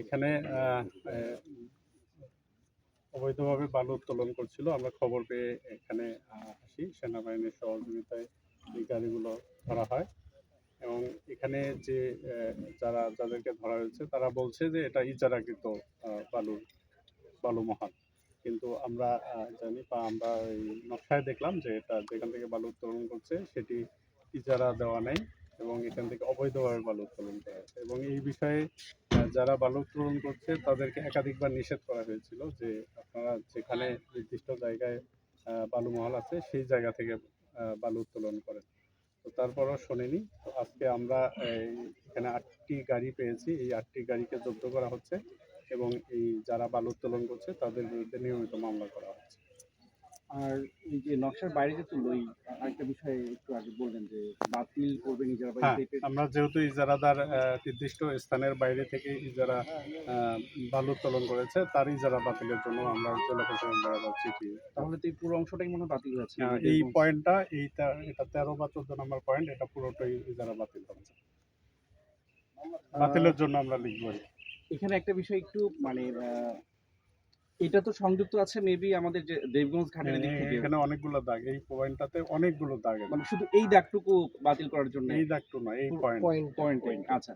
এখানে অবৈধভাবে বালু উত্তোলন করছিল। আমরা খবর পেয়ে এখানে আসি, সেনাবাহিনীর সহযোগিতায় এই গাড়িগুলো ধরা হয় এবং এখানে যে যাদেরকে ধরা হয়েছে তারা বলছে যে এটা ইজারাকৃত বালু মহাল, কিন্তু আমরা জানি বা আমরা এই নকশায় দেখলাম যে এটা যেখান থেকে বালু উত্তোলন করছে সেটি ইজারা দেওয়া নেই এবং এখান থেকে অবৈধভাবে বালু উত্তোলন করা হয়েছে এবং এই বিষয়ে যারা বালু উত্তোলন করছে তাদেরকে একাধিকবার নিষেধ করা হয়েছিল যে আপনারা যেখানে নির্দিষ্ট জায়গায় বালু মহল আছে সেই জায়গা থেকে বালু উত্তোলন করেন। তো তারপরও শোনেনি। তো আজকে আমরা এখানে 8টি গাড়ি পেয়েছি, এই 8টি গাড়িকে জব্দ করা হচ্ছে এবং এই যারা বালু উত্তোলন করছে তাদের বিরুদ্ধে নিয়মিত মামলা করা হচ্ছে। আর এই যে নকশার বাইরে যে তুললো, আরেকটা বিষয় একটু আগে বললেন যে বাতিল করবেন ইজারা বা হ্যাঁ, আমরা যেহেতু ইজারাদার নির্দিষ্ট স্থানের বাইরে থেকে ইজারা বালু উত্তোলন করেছে তার ইজারা বাতিলের জন্য আমরা জেলা প্রশাসন বরাবর চিঠি। তাহলে তো এই পুরো অংশটাই মনে হয় বাতিল হয়েছে। এই পয়েন্টটা এটা 13 বা 14 নম্বর পয়েন্ট, এটা পুরোটাই ইজারা বাতিল হবে। বাতিলের জন্য আমরা লিখব। এখানে একটা বিষয় একটু মানে এটা তো সংযুক্ত আছে মেবি আমাদের যে দেবগঞ্জ ঘাটের দিক থেকে। এখানে অনেকগুলো দাগ, এই পয়েন্টটাতে অনেকগুলো দাগ, মানে শুধু এই দাগটুকু বাতিল করার জন্য। এই দাগটু না, এই পয়েন্ট। আচ্ছা।